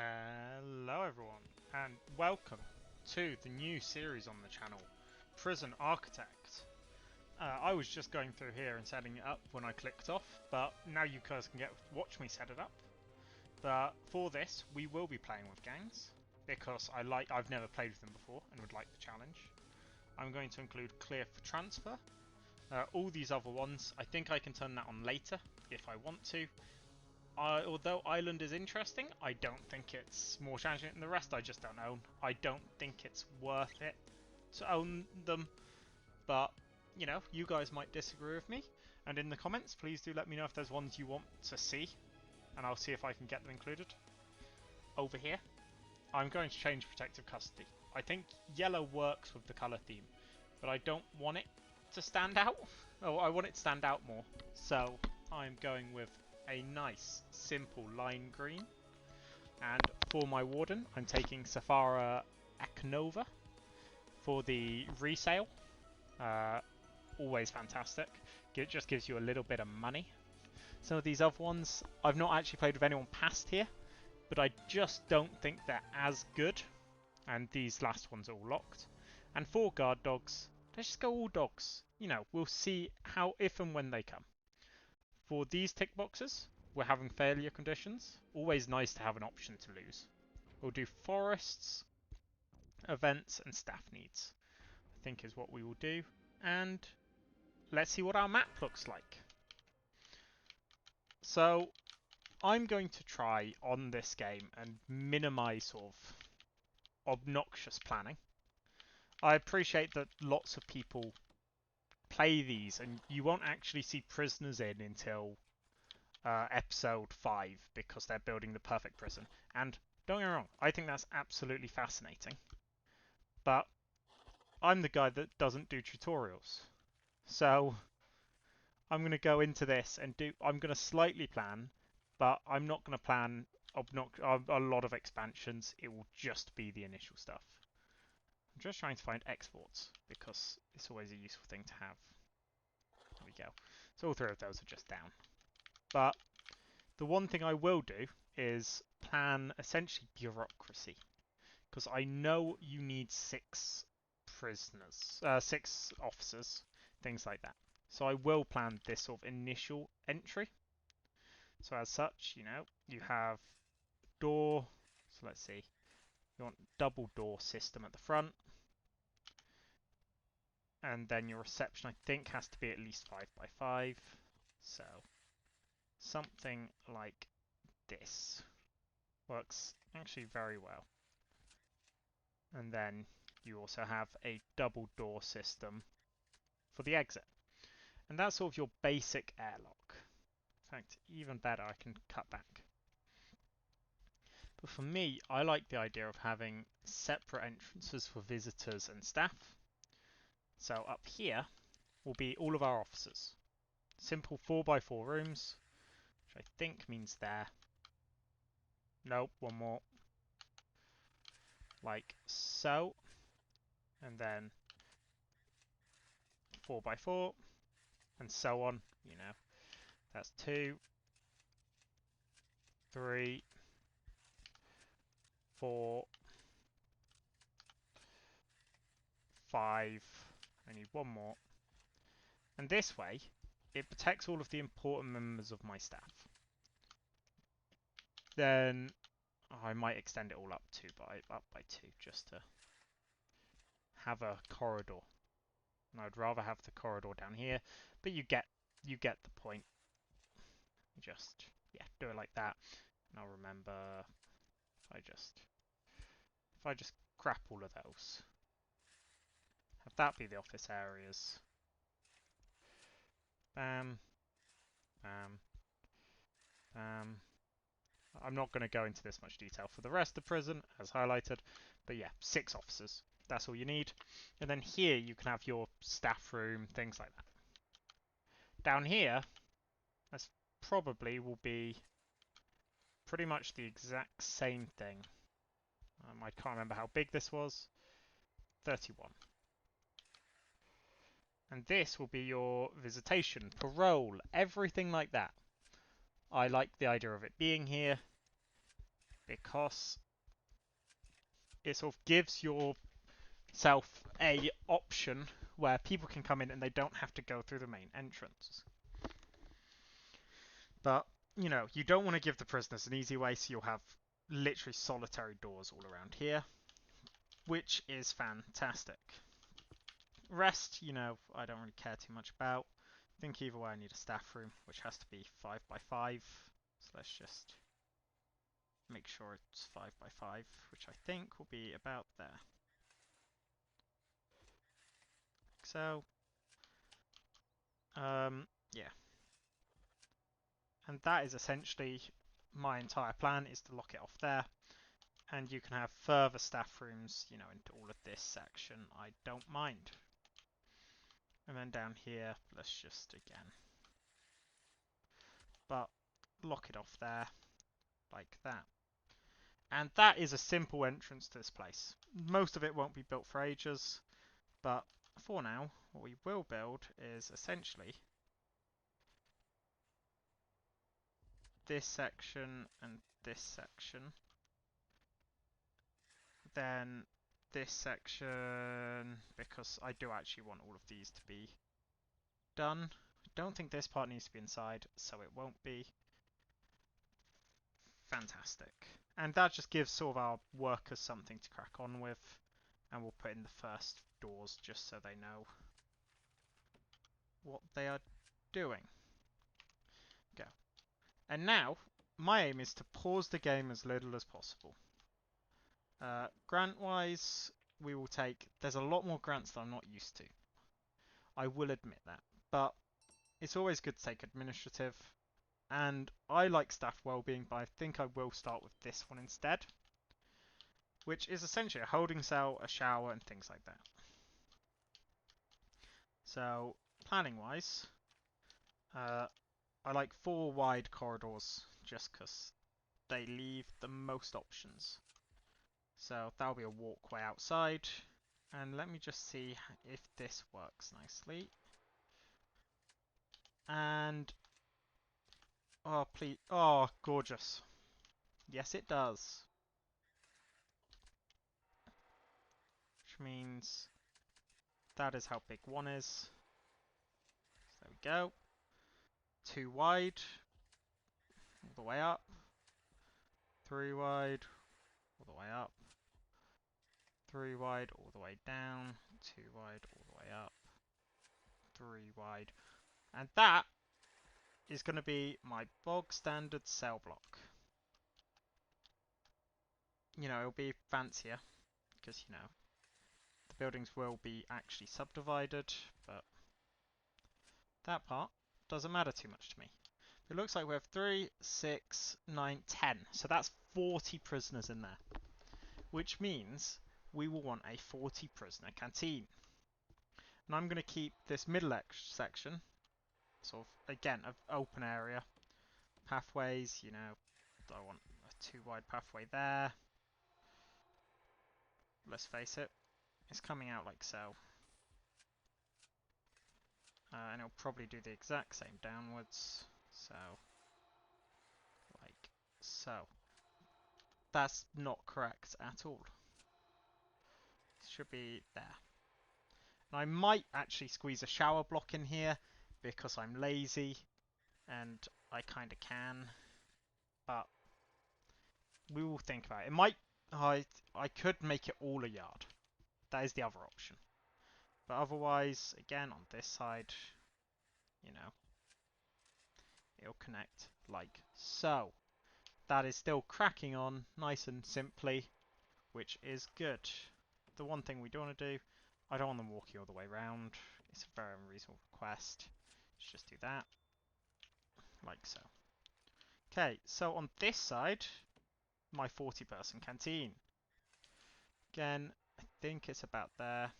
Hello everyone, and welcome to the new series on the channel, Prison Architect. I was just going through here and setting it up when I clicked off, but now you guys can watch me set it up. But for this, we will be playing with gangs, because I've never played with them before and would like the challenge. I'm going to include clear for transfer. All these other ones, I think I can turn that on later if I want to. Although Island is interesting, I don't think it's more challenging than the rest I just don't own. I don't think it's worth it to own them, but, you know, you guys might disagree with me, and in the comments please do let me know if there's ones you want to see, and I'll see if I can get them included. Over here, I'm going to change protective custody. I think yellow works with the colour theme, but I don't want it to stand out. Oh, I want it to stand out more, so I'm going with a nice, simple lime green. And for my warden, I'm taking Safara Aknova for the resale. Always fantastic. It just gives you a little bit of money. Some of these other ones, I've not actually played with anyone past here, but I just don't think they're as good. And these last ones are all locked. And for guard dogs, let's just go all dogs. You know, we'll see how, if and when they come. For these tick boxes, we're having failure conditions. Always nice to have an option to lose. We'll do forests, events, and staff needs, I think is what we will do. And let's see what our map looks like. So I'm going to try on this game and minimize sort of obnoxious planning. I appreciate that lots of people play these and you won't actually see prisoners in until episode 5 because they're building the perfect prison. And don't get me wrong, I think that's absolutely fascinating. But I'm the guy that doesn't do tutorials. So I'm going to go into this and I'm going to slightly plan, but I'm not going to plan a lot of expansions. It will just be the initial stuff. I'm just trying to find exports because it's always a useful thing to have. There we go. So all three of those are just down. But the one thing I will do is plan essentially bureaucracy, because I know you need 6 prisoners, 6 officers, things like that. So I will plan this sort of initial entry. So as such, you know, you have door. So let's see, you want double door system at the front, and then your reception I think has to be at least 5 by 5. So something like this works actually very well. And then you also have a double door system for the exit. And that's sort of your basic airlock. In fact, even better, I can cut back. But for me, I like the idea of having separate entrances for visitors and staff. So up here will be all of our officers. Simple 4x4 rooms, which I think means there. Nope, one more. Like so. And then 4x4, and so on, you know. That's 2, 3, 4, 5, I need one more. And this way, it protects all of the important members of my staff. Then I might extend it all up by 2, just to have a corridor. And I'd rather have the corridor down here, but you get the point. Just, yeah, do it like that. And I'll remember if I just crap all of those. Have that be the office areas. Bam, bam, bam. I'm not going to go into this much detail for the rest of the prison, as highlighted, but yeah, 6 officers. That's all you need. And then here you can have your staff room, things like that. Down here, that's probably will be pretty much the exact same thing. I can't remember how big this was. 31. And this will be your visitation, parole, everything like that. I like the idea of it being here because it sort of gives yourself a option where people can come in and they don't have to go through the main entrance. But, you know, you don't want to give the prisoners an easy way, so you'll have literally solitary doors all around here, which is fantastic. Rest, you know, I don't really care too much about. I think either way I need a staff room, which has to be 5 by 5. So let's just make sure it's 5 by 5, which I think will be about there. Like so. Yeah. And that is essentially my entire plan, is to lock it off there. And you can have further staff rooms, you know, into all of this section. I don't mind. And then down here, let's just again. But lock it off there, like that. And that is a simple entrance to this place. Most of it won't be built for ages, but for now, what we will build is essentially this section and this section. Then this section, because I do actually want all of these to be done. I don't think this part needs to be inside, so it won't be. Fantastic. And that just gives sort of our workers something to crack on with. And we'll put in the first doors just so they know what they are doing. Go. And now, my aim is to pause the game as little as possible. Grant-wise, we will take... There's a lot more grants that I'm not used to. I will admit that. But it's always good to take administrative. And I like staff wellbeing, but I think I will start with this one instead. Which is essentially a holding cell, a shower, and things like that. So, planning-wise, I like 4 wide corridors, just because they leave the most options. So that'll be a walkway outside. And let me just see if this works nicely. And... oh, please. Oh, gorgeous. Yes, it does. Which means that is how big one is. So there we go. 2 wide. All the way up. 3 wide. All the way up. 3 wide all the way down. 2 wide all the way up. 3 wide. And that is going to be my bog standard cell block. You know, it'll be fancier, because, you know, the buildings will be actually subdivided, but that part doesn't matter too much to me. It looks like we have 3, 6, 9, 10. So that's 40 prisoners in there, which means we will want a 40 prisoner canteen. And I'm going to keep this middle section sort of, again, an open area. Pathways, you know, I want a 2 wide pathway there. Let's face it, it's coming out like so. And it'll probably do the exact same downwards. So, like so. That's not correct at all. It should be there. And I might actually squeeze a shower block in here because I'm lazy and I kind of can. But we will think about it. It might... I could make it all a yard. That is the other option. But otherwise, again, on this side, you know, it'll connect like so. That is still cracking on nice and simply, which is good. The one thing we don't want to do, I don't want them walking all the way around. It's a very unreasonable request. Let's just do that, like so. Okay, so on this side, my 40-person canteen. Again, I think it's about there,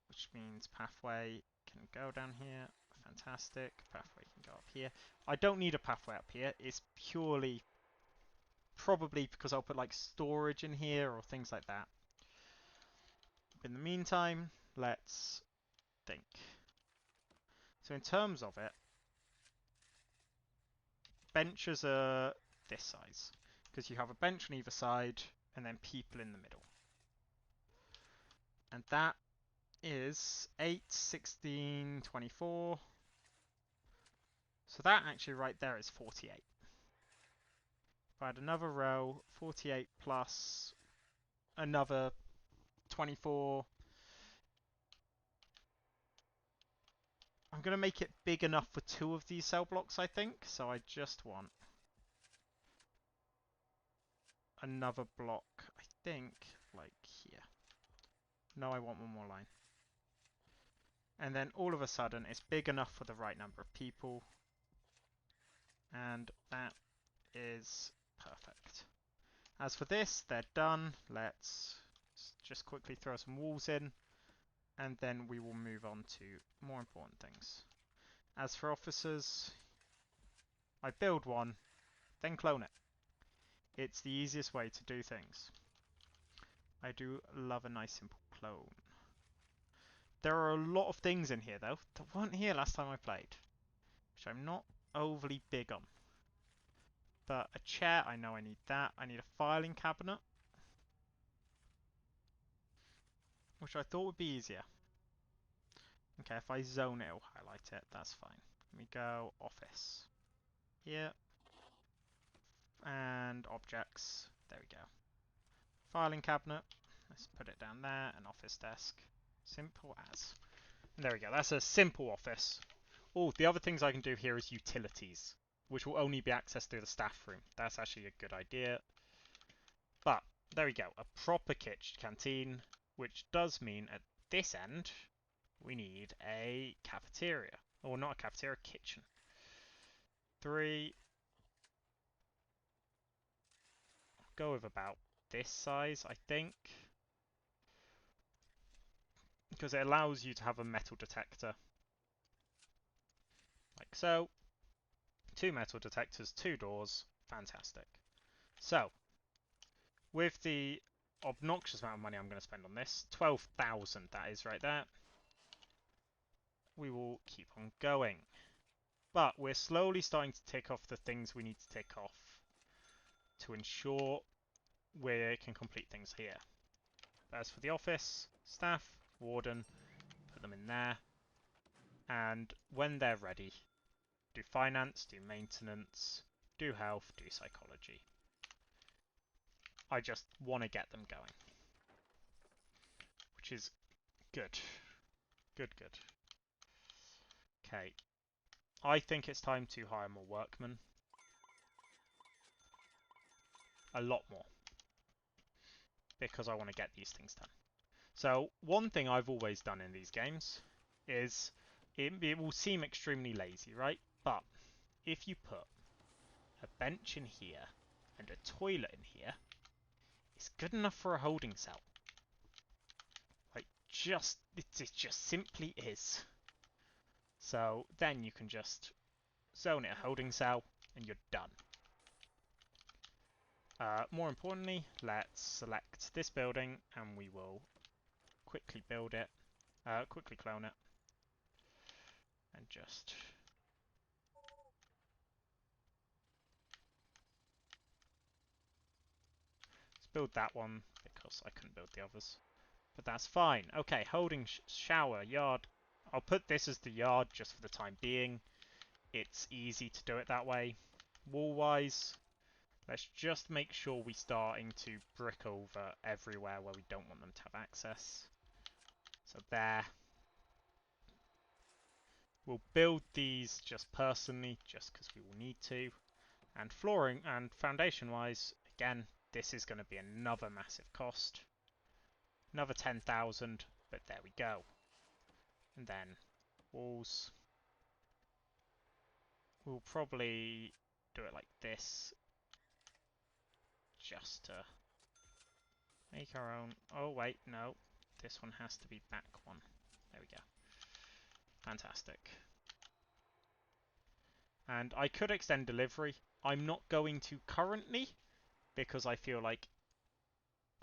which means pathway can go down here. Fantastic. Pathway can go up here. I don't need a pathway up here. It's purely probably because I'll put like storage in here or things like that. In the meantime, let's think. So in terms of it, benches are this size. because you have a bench on either side and then people in the middle. And that is 8, 16, 24. So that actually right there is 48. If I had another row, 48 plus another 24. I'm going to make it big enough for 2 of these cell blocks, I think. So I just want another block, I think, like here. No, I want one more line. And then all of a sudden, it's big enough for the right number of people. And that is perfect. As for this, they're done. Let's just quickly throw some walls in. And then we will move on to more important things. As for officers, I build one, then clone it. It's the easiest way to do things. I do love a nice simple clone. There are a lot of things in here though that weren't here last time I played, which I'm not overly big on. But a chair, I know I need that. I need a filing cabinet, which I thought would be easier. Okay, if I zone it, it'll highlight it. That's fine. Let me go office. Here. And objects. There we go. Filing cabinet. Let's put it down there. An office desk. Simple as. And there we go. That's a simple office. Oh, the other things I can do here is utilities, which will only be accessed through the staff room. That's actually a good idea. But there we go. A proper kitchen canteen, which does mean at this end we need a cafeteria. Or not a cafeteria, a kitchen. 3. I'll go with about this size, I think. Because it allows you to have a metal detector. Like so. 2 metal detectors, 2 doors. Fantastic. So, with the obnoxious amount of money I'm going to spend on this, 12,000 that is right there, we will keep on going. But we're slowly starting to tick off the things we need to tick off to ensure we can complete things here. But as for the office, staff, warden, put them in there. And when they're ready, do finance, do maintenance, do health, do psychology. I just want to get them going. Which is good. Good, good. Okay. I think it's time to hire more workmen. A lot more. Because I want to get these things done. So, one thing I've always done in these games is, it will seem extremely lazy, right? But, if you put a bench in here and a toilet in here, it's good enough for a holding cell. Like, it just simply is. So, then you can just zone it a holding cell and you're done. More importantly, let's select this building and we will quickly build it, quickly clone it, and just let's build that one because I couldn't build the others. But that's fine. Okay, holding shower, yard. I'll put this as the yard just for the time being. It's easy to do it that way. Wall-wise, let's just make sure we're starting to brick over everywhere where we don't want them to have access. So there. We'll build these just personally, just because we will need to. And flooring and foundation-wise, again, this is going to be another massive cost. Another 10,000, but there we go. And then walls. We'll probably do it like this, just to make our own. Oh wait, no, this one has to be back one. There we go. Fantastic. And I could extend delivery. I'm not going to currently because I feel like,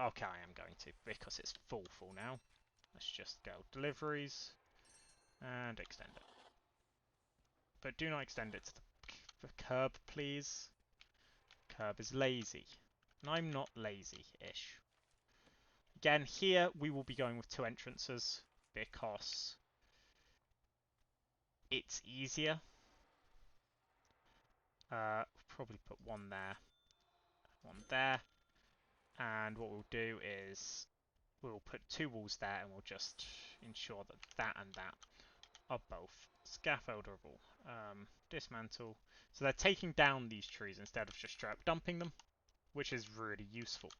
okay, I am going to because it's full now. Let's just go deliveries and extend it. But do not extend it to the curb, please. curb is lazy. And I'm not lazy-ish. Again, here we will be going with 2 entrances because it's easier. Probably put 1 there, 1 there. And what we'll do is we'll put 2 walls there and we'll just ensure that that and that are both scaffoldable. Dismantle. So they're taking down these trees instead of just straight up dumping them, which is really useful.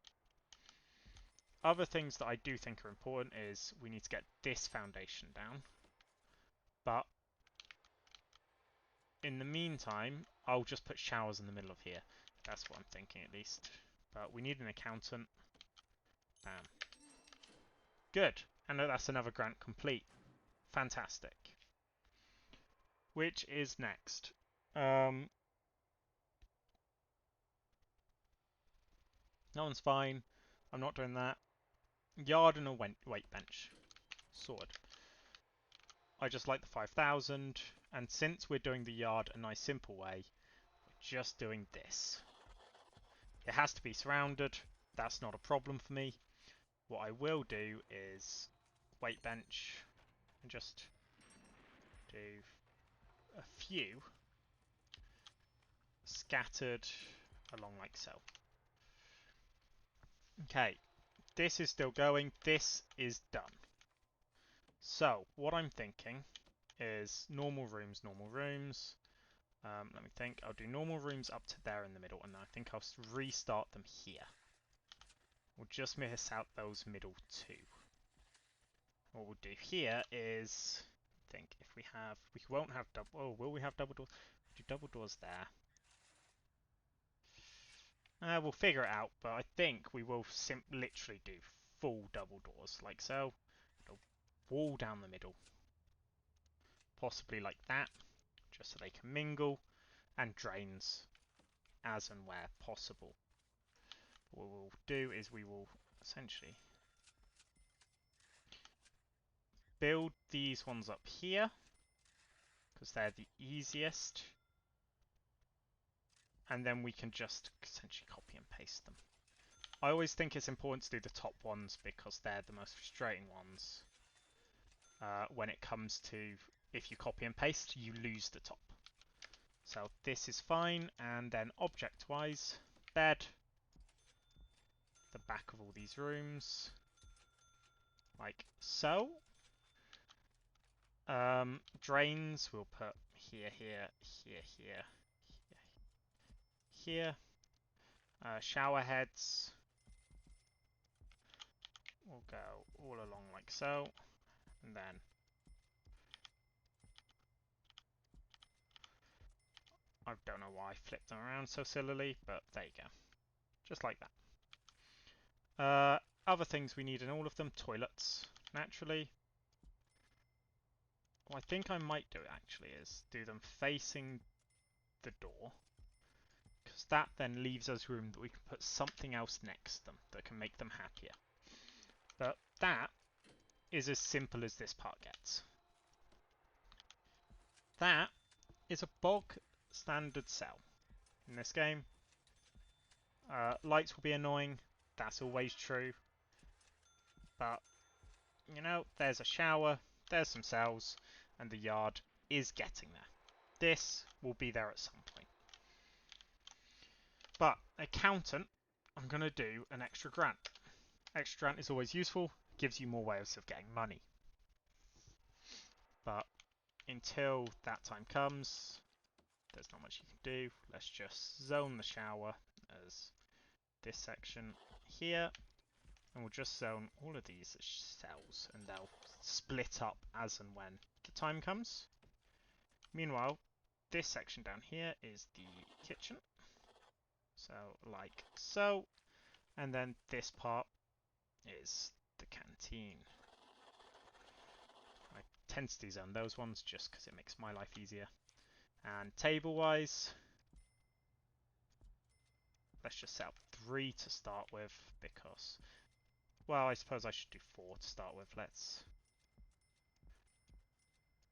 Other things that I do think are important is we need to get this foundation down. But in the meantime, I'll just put showers in the middle of here. That's what I'm thinking at least. But we need an accountant. Bam. Good. And that's another grant complete. Fantastic. Which is next? That one's fine. I'm not doing that. Yard and a weight bench. Sorted. I just like the 5,000. And since we're doing the yard a nice simple way, we're just doing this. It has to be surrounded. That's not a problem for me. What I will do is weight bench and just do a few scattered along like so. Okay, this is still going. This is done. So what I'm thinking is normal rooms, normal rooms. Let me think. I'll do normal rooms up to there in the middle, and I think I'll restart them here. We'll just miss out those middle 2. What we'll do here is, I think if we won't have double. Oh, will we have double doors? We'll do double doors there. We'll figure it out, but I think we will literally do full double doors, like so. A wall down the middle, possibly like that, just so they can mingle, and drains as and where possible. What we'll do is we will essentially build these ones up here, because they're the easiest, and then we can just essentially copy and paste them. I always think it's important to do the top ones because they're the most frustrating ones. When it comes to, if you copy and paste, you lose the top. So this is fine, and then object-wise, bed, the back of all these rooms, like so. Drains we'll put here, here, here, here, here, here. Shower heads will go all along like so, and then I don't know why I flipped them around so sillily, but there you go. Just like that. Other things we need in all of them, toilets, naturally. What I think I might do actually is do them facing the door, because that then leaves us room that we can put something else next to them that can make them happier. But that is as simple as this part gets. That is a bog standard cell in this game. Lights will be annoying, that's always true, but you know, there's a shower, there's some cells, and the yard is getting there. This will be there at some point. But accountant, I'm going to do an extra grant. Extra grant is always useful, gives you more ways of getting money. But until that time comes, there's not much you can do. Let's just zone the shower as this section here, and we'll just zone all of these as cells, and they'll split up as and when the time comes. Meanwhile, this section down here is the kitchen, so like so, and then this part is the canteen. I tend to zone those ones just because it makes my life easier. And table-wise, let's just set up 3 to start with because, well, I suppose I should do 4 to start with. Let's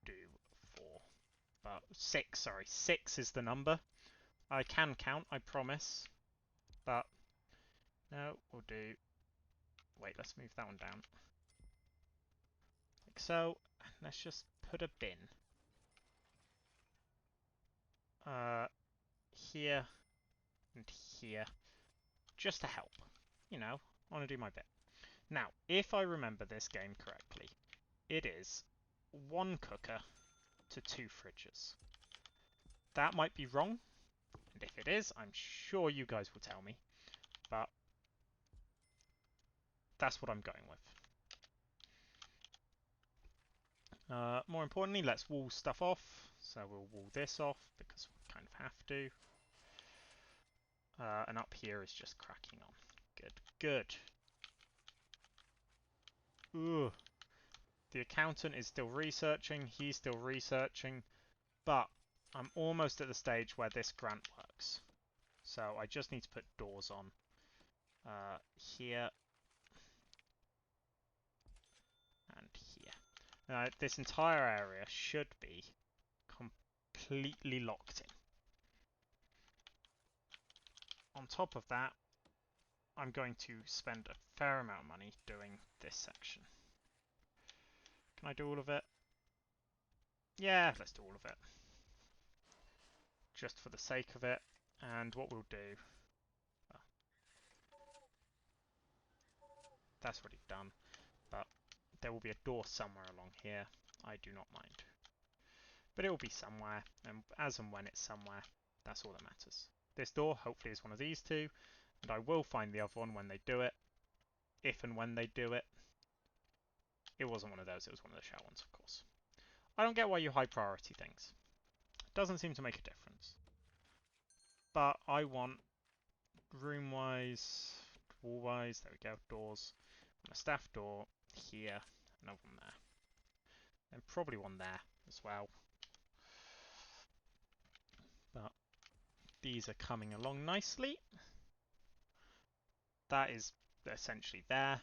do 4. But 6, sorry. 6 is the number. I can count, I promise. but no, we'll do... Wait, let's move that one down. Like so. Let's just put a bin. Here and here. Just to help. You know, I want to do my bit. Now, if I remember this game correctly, it is 1 cooker to 2 fridges. That might be wrong, and if it is, I'm sure you guys will tell me, but that's what I'm going with. More importantly, let's wall stuff off. So we'll wall this off because we kind of have to. And up here is just cracking on. Good, good. Ooh. The accountant is still researching, he's still researching, but I'm almost at the stage where this grant works. So I just need to put doors on. Here. And here. Now, this entire area should be completely locked in. On top of that, I'm going to spend a fair amount of money doing this section. Can I do all of it? Yeah, let's do all of it. Just for the sake of it. And what we'll do... Well, that's already done. But there will be a door somewhere along here. I do not mind. But it will be somewhere. And as and when it's somewhere, that's all that matters. This door, hopefully, is one of these two. And I will find the other one when they do it. If and when they do it. It wasn't one of those, it was one of the shell ones, of course. I don't get why you high priority things. It doesn't seem to make a difference. But I want room-wise, wall-wise, there we go, doors. And a staff door here, another one there. And probably one there as well. But these are coming along nicely. That is essentially there.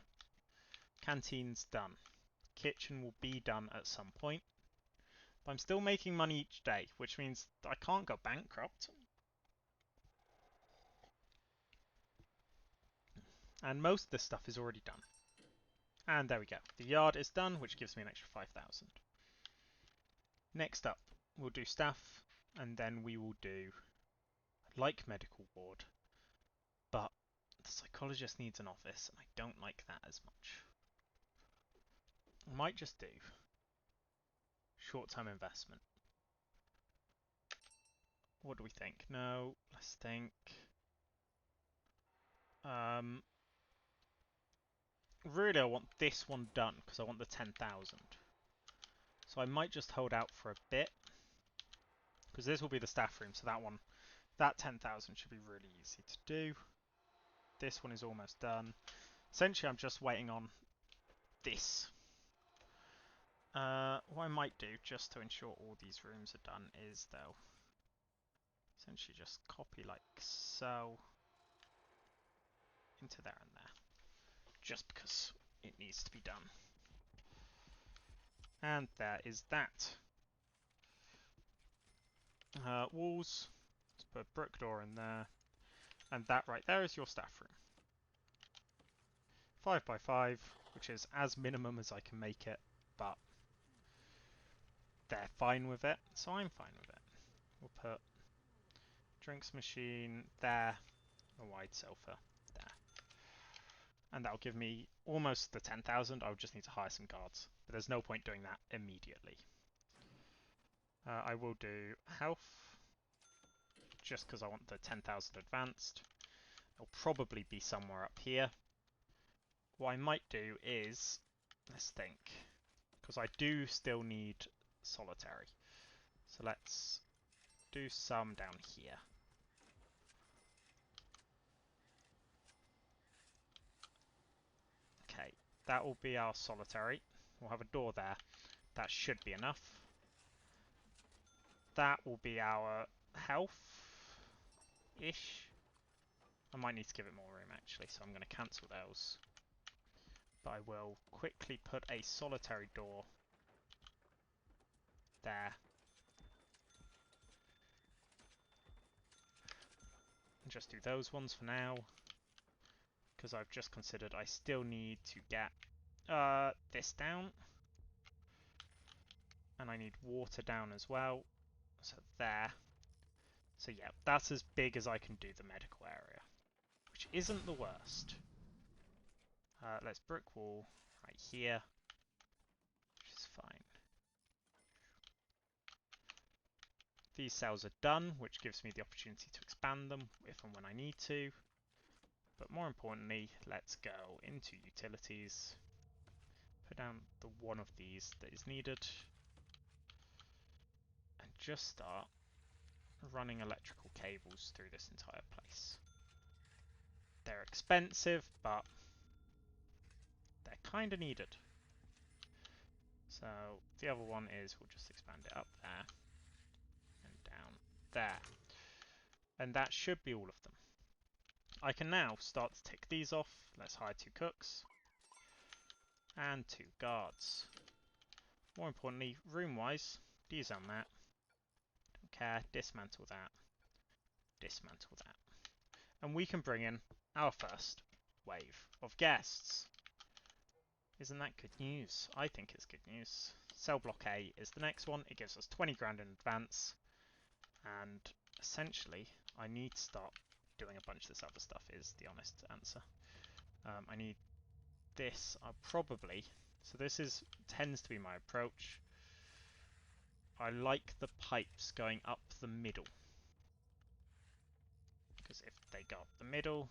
Canteen's done. Kitchen will be done at some point. But I'm still making money each day, which means I can't go bankrupt. And most of this stuff is already done. And there we go. The yard is done, which gives me an extra 5,000. Next up, we'll do staff, and then we will do, like medical ward, but the psychologist needs an office, and I don't like that as much. I might just do short-term investment. What do we think? No, let's think. Really, I want this one done, because I want the 10,000. So I might just hold out for a bit, because this will be the staff room, so that 10,000 should be really easy to do. This one is almost done. Essentially, I'm just waiting on this. What I might do, just to ensure all these rooms are done, is though, essentially just copy like so into there and there, just because it needs to be done. And there is that. Walls, let's put a brick door in there, and that right there is your staff room. 5 by 5, which is as minimum as I can make it, but they're fine with it, so I'm fine with it. We'll put drinks machine there, a wide sofa there. And that'll give me almost the 10,000. I would just need to hire some guards, but there's no point doing that immediately. I will do health, just because I want the 10,000 advanced. It'll probably be somewhere up here. What I might do is, let's think, because I do still need solitary. So let's do some down here. Okay, that will be our solitary. We'll have a door there. That should be enough. That will be our health-ish. I might need to give it more room actually, so I'm going to cancel those. But I will quickly put a solitary door there. and just do those ones for now, because I've just considered I still need to get this down, and I need water down as well, so there. So yeah, that's as big as I can do the medical area, which isn't the worst. Let's brick wall right here, which is fine. These cells are done, which gives me the opportunity to expand them if and when I need to. But more importantly, let's go into utilities, put down the one of these that is needed, and just start running electrical cables through this entire place. They're expensive, but they're kind of needed. So the other one is we'll just expand it up there and down there. And that should be all of them. I can now start to tick these off. Let's hire 2 cooks and 2 guards. More importantly, room-wise, dezone that. Don't care, dismantle that. Dismantle that. And we can bring in our first wave of guests. Isn't that good news? I think it's good news. Cell block A is the next one. It gives us 20 grand in advance. And essentially, I need to start doing a bunch of this other stuff, is the honest answer. I need this. I'll probably... So this tends to be my approach. I like the pipes going up the middle. Because if they go up the middle,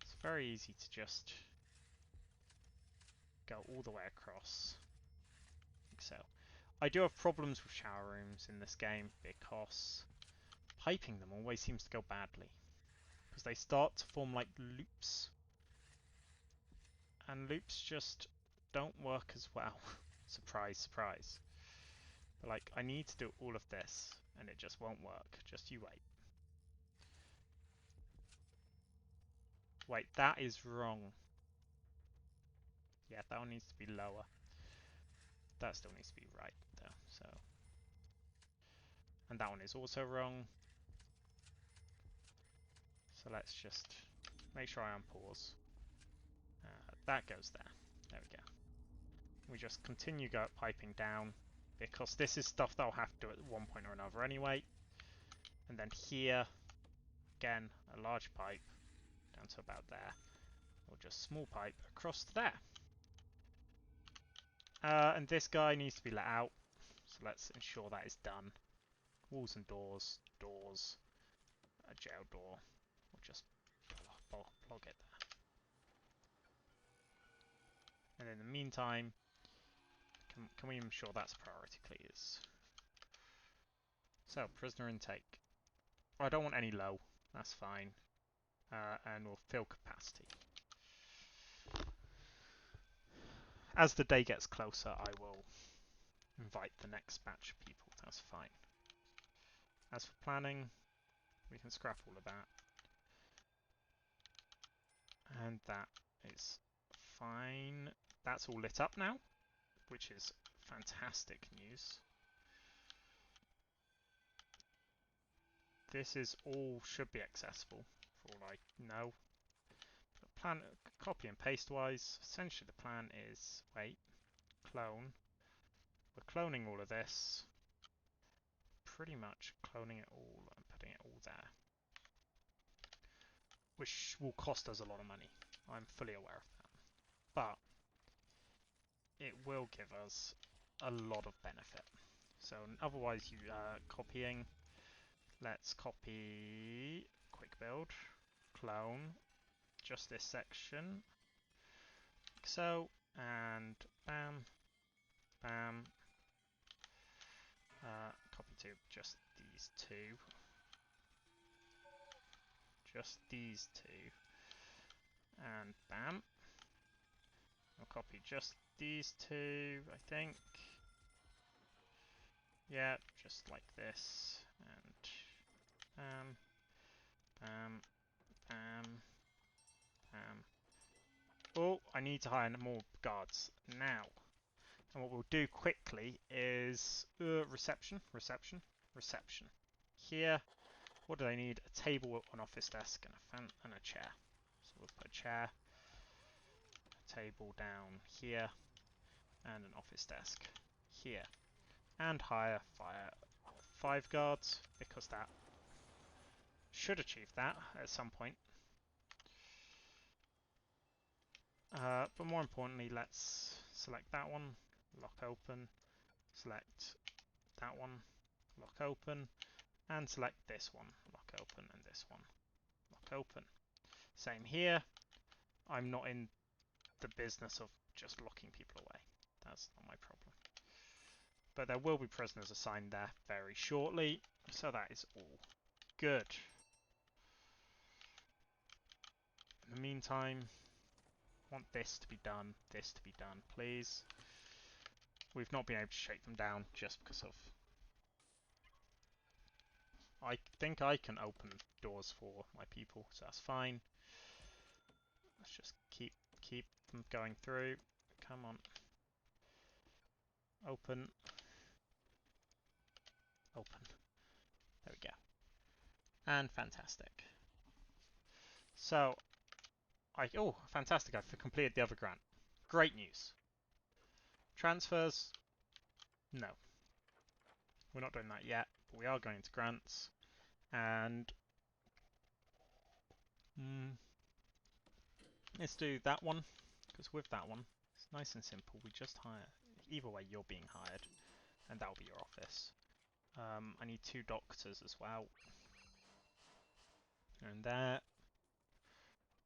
it's very easy to just go all the way across, like so. I do have problems with shower rooms in this game because piping them always seems to go badly. Because they start to form like loops. And loops just don't work as well. Surprise, surprise. But like, I need to do all of this, and it just won't work. Just you wait. Wait, that is wrong. Yeah, that one needs to be lower. That still needs to be right, though, so... And that one is also wrong. So let's just make sure I unpause. That goes there. There we go. We just continue piping down, because this is stuff that I'll have to do at one point or another anyway. And then here, again, a large pipe down to about there, or just small pipe across to there. And this guy needs to be let out, so let's ensure that is done. Walls and doors, doors, a jail door, or just plug it there. And in the meantime, can we ensure that's priority, please? So, prisoner intake. I don't want any low, that's fine. And we'll fill capacity. As the day gets closer, I will invite the next batch of people, that's fine. As for planning, we can scrap all of that. And that is fine. That's all lit up now, which is fantastic news. This is all should be accessible for all I know. But plan, copy and paste wise, essentially the plan is, wait, clone. We're cloning all of this. Pretty much cloning it all and putting it all there. Which will cost us a lot of money. I'm fully aware of that. But it will give us a lot of benefit. So otherwise you copying. Let's copy quick build, clone, just this section, like so, and bam, bam, copy to just these two, and bam, I'll copy just these two, I think, yeah, just like this, and bam, bam, bam, bam. Oh, I need to hire more guards now. And what we'll do quickly is reception. Here, What do they need? A table, an office desk, and a fan, and a chair. So we'll put a chair, a table down here, and an office desk here. And hire 5 guards, because that should achieve that at some point. But more importantly, let's select that one, lock open, select that one, lock open, and select this one, lock open, and this one, lock open. Same here. I'm not in the business of just locking people away. That's not my problem. But there will be prisoners assigned there very shortly, so that is all good. In the meantime, I want this to be done, please. We've not been able to shake them down just because of... I think I can open doors for my people, so that's fine. Let's just keep them going through. Come on. Open. Open. There we go. And fantastic. So, oh, fantastic, I've completed the other grant. Great news. Transfers, no. We're not doing that yet, but we are going into grants. And let's do that one, because with that one, it's nice and simple. We just hire, either way you're being hired, and that'll be your office. I need 2 doctors as well. And there.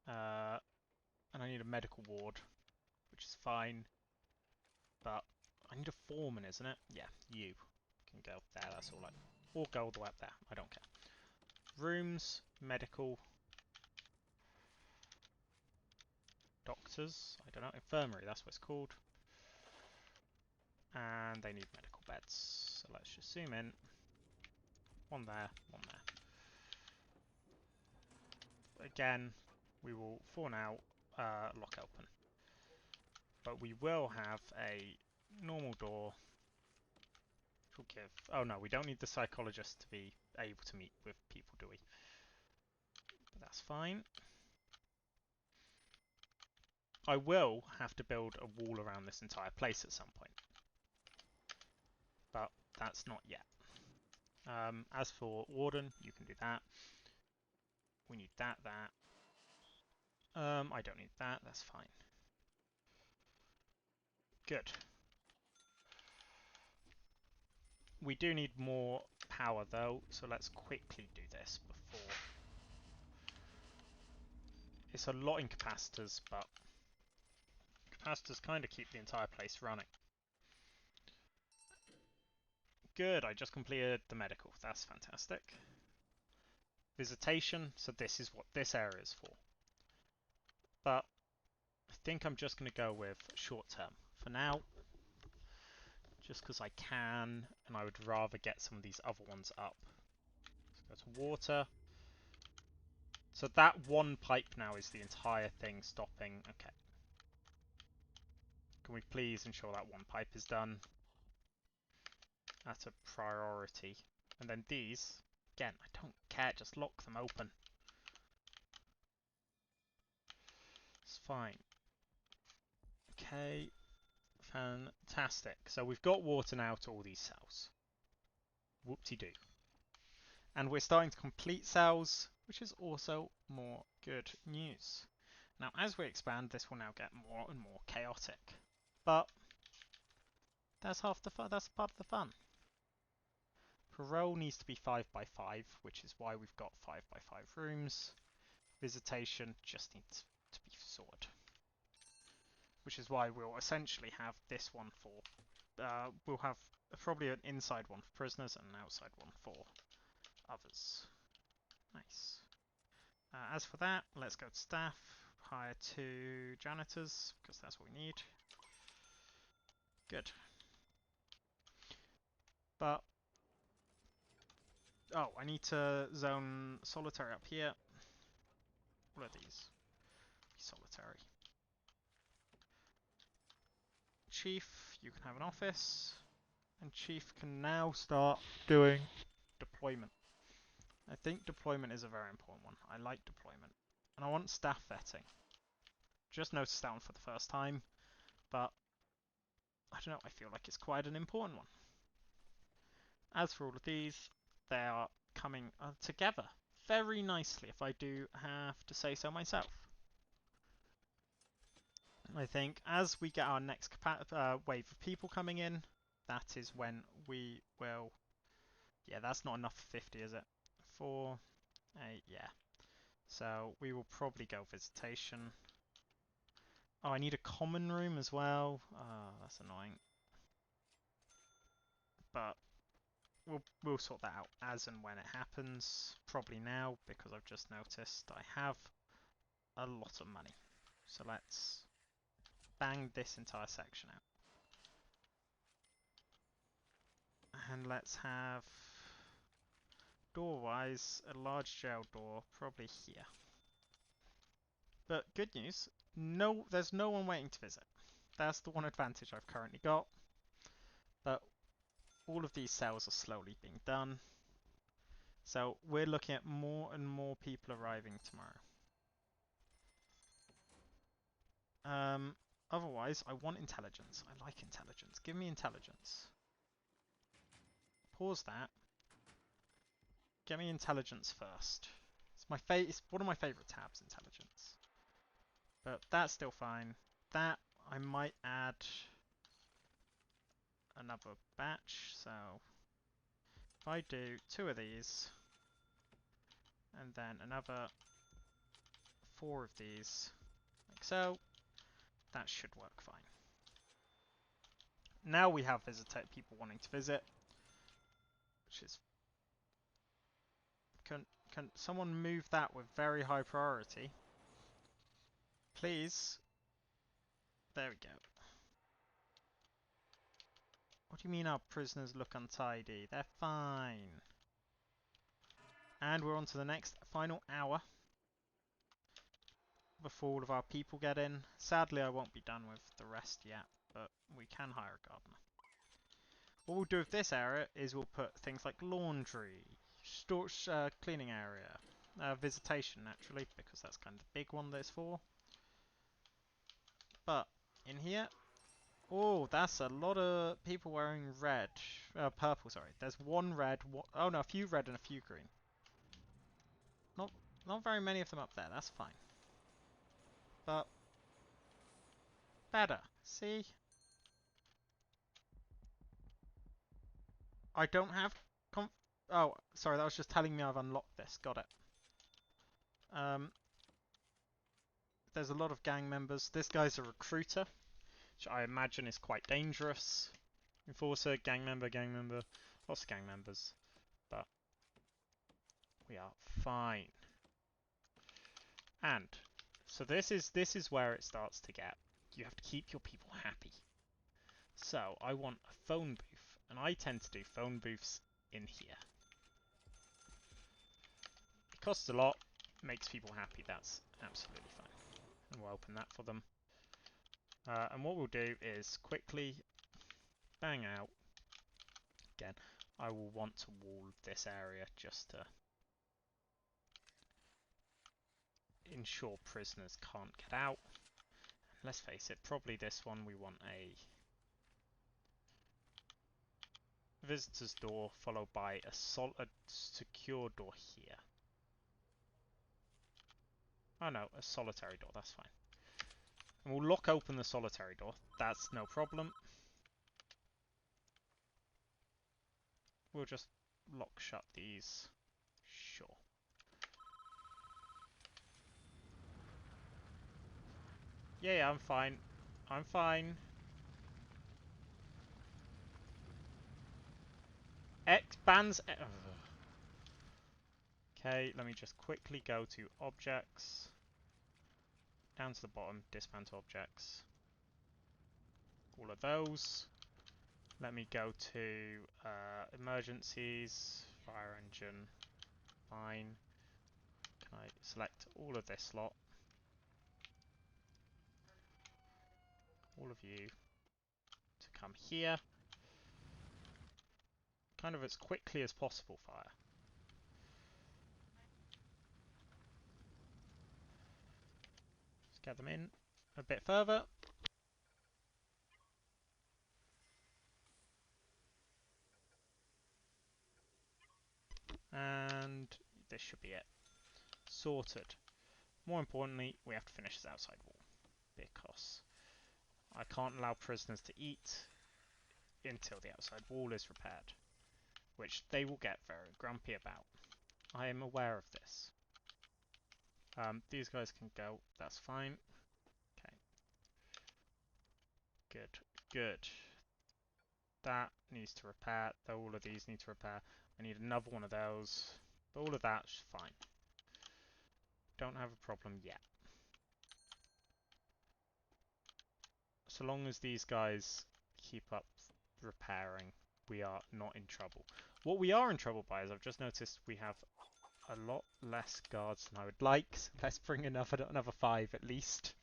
And I need a medical ward, which is fine. But I need a foreman, isn't it? Yeah, you can go there, that's all right. Or go all the way up there, I don't care. Rooms, medical, doctors, I don't know, infirmary, that's what it's called. And they need medical beds. So let's just zoom in. One there, one there. Again, we will, for now, lock open. But we will have a normal door. Which will give... Oh no, we don't need the psychologist to be able to meet with people, do we? But that's fine. I will have to build a wall around this entire place at some point. But that's not yet. As for Warden, you can do that. We need that. I don't need that, that's fine. Good. We do need more power though, so let's quickly do this before... It's a lot in capacitors, but capacitors kind of keep the entire place running. Good, I just completed the medical, that's fantastic. Visitation, so this is what this area is for. But I think I'm just going to go with short term for now. Just because I can, and I would rather get some of these other ones up. Let's go to water. So that one pipe now is the entire thing stopping. Okay. Can we please ensure that one pipe is done? That's a priority. And then these, again, I don't care, just lock them open. It's fine. Okay, fantastic. So we've got water now to all these cells. Whoop-de-doo. And we're starting to complete cells, which is also more good news. Now, as we expand, this will now get more and more chaotic. But that's half the fun. That's part of the fun. Parole needs to be 5 by 5, which is why we've got 5 by 5 rooms. Visitation just needs to be sorted, which is why we'll essentially have this one for... we'll have probably an inside one for prisoners and an outside one for others. Nice. As for that, let's go to staff, hire 2 janitors, because that's what we need. Good. But... Oh, I need to zone solitary up here. What are these? Solitary. Chief, you can have an office. And Chief can now start doing deployment. I think deployment is a very important one. I like deployment. And I want staff vetting. Just noticed that one for the first time, but I don't know, I feel like it's quite an important one. As for all of these, they are coming together very nicely, if I do have to say so myself. I think as we get our next wave of people coming in, that is when we will... Yeah, that's not enough for 50, is it? 4, 8, yeah. So we will probably go visitation. Oh, I need a common room as well. That's annoying. But we'll sort that out as and when it happens. Probably now, because I've just noticed I have a lot of money. So let's bang this entire section out. And let's have, door-wise, a large jail door, probably here. But good news, no, there's no one waiting to visit. That's the one advantage I've currently got. But all of these cells are slowly being done. So we're looking at more and more people arriving tomorrow. Otherwise, I want intelligence. I like intelligence. Give me intelligence. Pause that. Get me intelligence first. It's one of my favourite tabs, intelligence. But that's still fine. That I might add another batch. So if I do 2 of these, and then another 4 of these, like so, that should work fine. Now we have people wanting to visit, which is... Can someone move that with very high priority? Please. There we go. What do you mean our prisoners look untidy? They're fine. And we're on to the next final hour before all of our people get in. Sadly, I won't be done with the rest yet, but we can hire a gardener. What we'll do with this area is we'll put things like laundry, storage, cleaning area, visitation naturally, because that's kind of the big one that it's for. But in here, oh, that's a lot of people wearing red, purple. Sorry, there's one red. Oh no, a few red and a few green. Not very many of them up there. That's fine. But better. See, I don't have. Oh, sorry, that was just telling me I've unlocked this. Got it. There's a lot of gang members. This guy's a recruiter, which I imagine is quite dangerous. Enforcer, gang member, lots of gang members. But we are fine. And so this is where it starts to get. You have to keep your people happy. So I want a phone booth, and I tend to do phone booths in here. It costs a lot, makes people happy. That's absolutely fine. And we'll open that for them. And what we'll do is quickly bang out. Again, I will want to wall this area just to ensure prisoners can't get out. Let's face it, probably this one we want a visitor's door followed by a secure door here. Oh no, a solitary door, that's fine. And we'll lock open the solitary door, that's no problem. We'll just lock shut these. Sure. Yeah, I'm fine. I'm fine. Expands. Okay, let me just quickly go to objects. Down to the bottom, dismantle objects. All of those. Let me go to emergencies, fire engine, fine. Can I select all of this lot? All of you to come here. Kind of as quickly as possible, fire. Get them in a bit further. And this should be it. Sorted. More importantly, we have to finish this outside wall because I can't allow prisoners to eat until the outside wall is repaired, which they will get very grumpy about. I am aware of this. These guys can go, that's fine. Okay. Good, good. That needs to repair, all of these need to repair. I need another one of those, but all of that's fine. Don't have a problem yet. So long as these guys keep up repairing, we are not in trouble. What we are in trouble by is I've just noticed we have a lot less guards than I would like, so let's bring another 5 at least.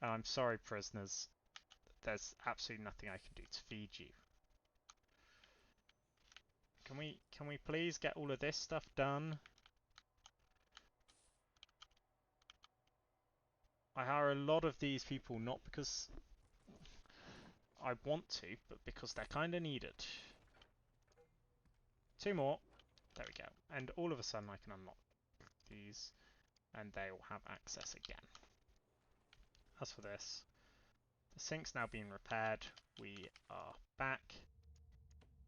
And I'm sorry, prisoners. There's absolutely nothing I can do to feed you. Can we please get all of this stuff done? I hire a lot of these people not because I want to, but because they're kind of needed. 2 more. There we go. And all of a sudden I can unlock these and they will have access again. As for this, the sink's now being repaired. We are back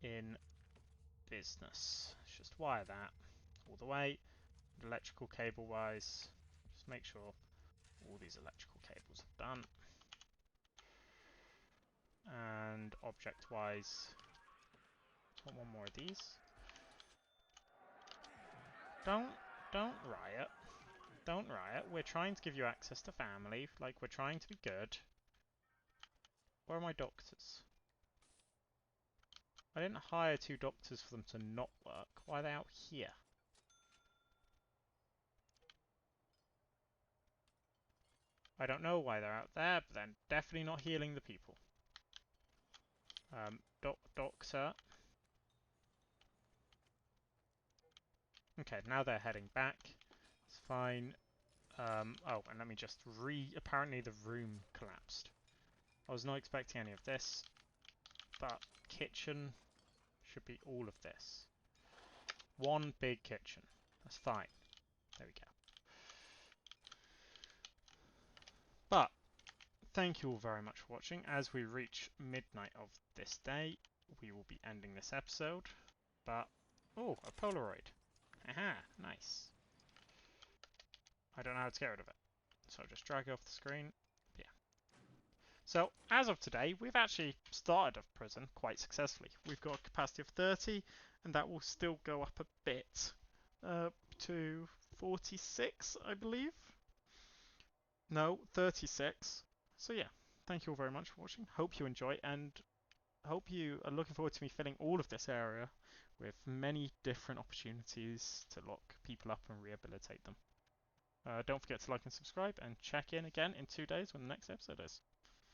in business. Let's just wire that all the way. Electrical cable wise, just make sure all these electrical cables are done. And object wise, want one more of these. Don't riot. Don't riot. We're trying to give you access to family. Like, we're trying to be good. Where are my doctors? I didn't hire 2 doctors for them to not work. Why are they out here? I don't know why they're out there, but they're definitely not healing the people. Doctor. Okay, now they're heading back. It's fine. Oh, and let me just apparently the room collapsed. I was not expecting any of this, but kitchen should be all of this. One big kitchen. That's fine. There we go. But thank you all very much for watching. As we reach midnight of this day, we will be ending this episode. But, oh, a Polaroid. Aha, nice. I don't know how to get rid of it. So I'll just drag it off the screen. Yeah. So, as of today, we've actually started off prison quite successfully. We've got a capacity of 30, and that will still go up a bit to 46, I believe. No, 36. So yeah, thank you all very much for watching. Hope you enjoy, and hope you are looking forward to me filling all of this area with many different opportunities to lock people up and rehabilitate them. Don't forget to like and subscribe, and check in again in 2 days when the next episode is.